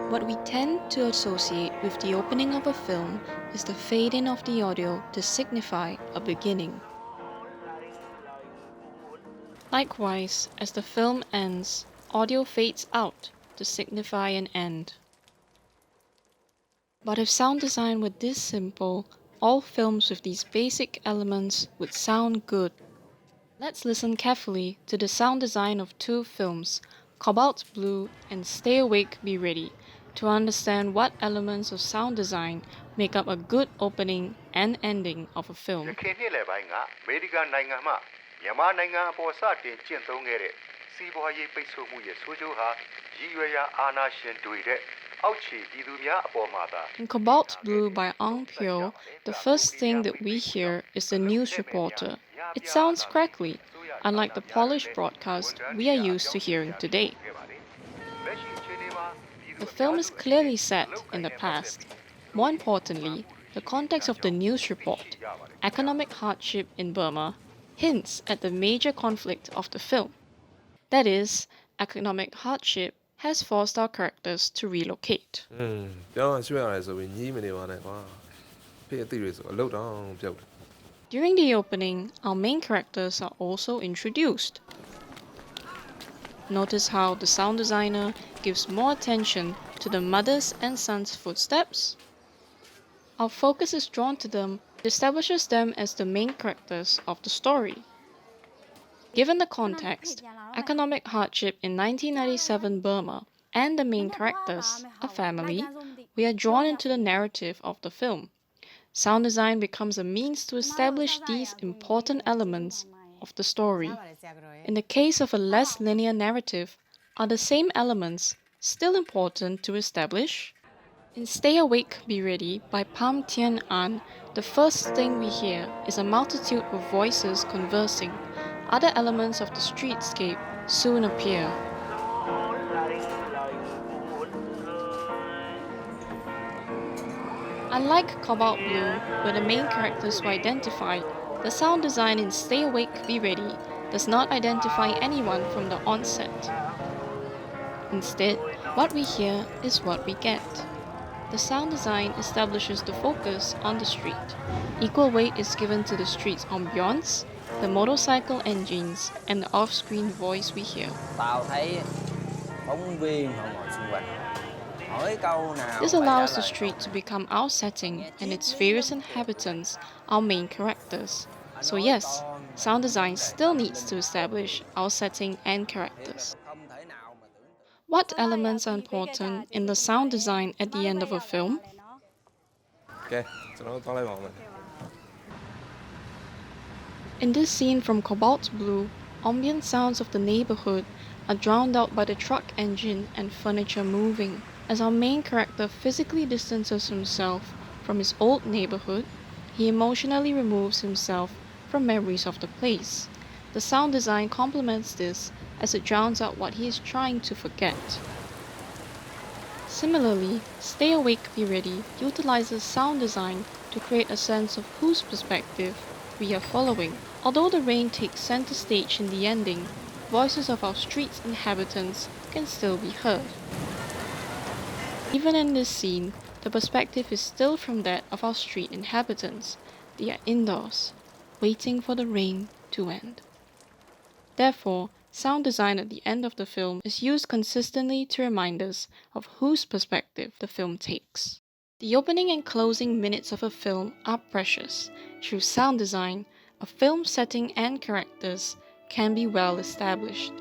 What we tend to associate with the opening of a film is the fade-in of the audio to signify a beginning. Likewise, as the film ends, audio fades out to signify an end. But if sound design were this simple, all films with these basic elements would sound good. Let's listen carefully to the sound design of two films, Cobalt Blue and Stay Awake Be Ready, to understand what elements of sound design make up a good opening and ending of a film. မြန်မာနိုင်ငံအပေါ်စတင်ကျင့်သုံးခဲ့တဲ့စီးပွားရေးပိတ်ဆို့မှုရဲ့ဆိုးကျိုးဟာရည်ရွယ်ရာအာဏာရှင်တွေတဲ့အောက်ခြေပြည်သူများအပေါ်မှာသာ In Cobalt Blue by Ang Pyo, the first thing that we hear is the news reporter. It sounds crackly, unlike the polished broadcast we are used to hearing today. The film is clearly set in the past. More importantly, the context of the news report, economic hardship in Burma, hints at the major conflict of the film. That is, economic hardship has forced our characters to relocate. ပြောင်းရွှေ့ရတယ်ဆိုပြီးညီးမနေပါနဲ့ကွာဖေးအသိတွေဆိုအလုပ်တောင်ပြုတ်တယ် During the opening, our main characters are also introduced. Notice how the sound designer gives more attention to the mother's and son's footsteps. Our focus is drawn to them, establishes them as the main characters of the story. Given the context, economic hardship in 1997 Burma, and the main characters, a family, we are drawn into the narrative of the film. Sound design becomes a means to establish these important elements of the story. In the case of a less linear narrative, are the same elements still important to establish? In Stay Awake Be Ready by Pham Thien An, the first thing we hear is a multitude of voices conversing. Other elements of the streetscape soon appear. Unlike Cobalt Blue, where the main characters were identified, the sound design in Stay Awake Be Ready does not identify anyone from the onset. Instead, what we hear is what we get. The sound design establishes the focus on the street. Equal weight is given to the street's ambience, the motorcycle engines, and the off-screen voice we hear. This allows the street to become our setting and its various inhabitants our main characters. So yes, sound design still needs to establish our setting and characters. What elements are important in the sound design at the end of a film? ကဲကျွန်တော်သွားလိုက်ပါဦးမယ် In this scene from Cobalt Blue, ambient sounds of the neighborhood are drowned out by the truck engine and furniture moving. As our main character physically distances himself from his old neighborhood, he emotionally removes himself from memories of the place. The sound design complements this as it drowns out what he is trying to forget. Similarly, Stay Awake Be Ready utilizes sound design to create a sense of whose perspective we are following. Although the rain takes center stage in the ending, voices of our street's inhabitants can still be heard. Even in this scene, the perspective is still from that of our street inhabitants. They are indoors, waiting for the rain to end. Therefore, sound design at the end of the film is used consistently to remind us of whose perspective the film takes. The opening and closing minutes of a film are precious. Through sound design, a film's setting and characters can be well established.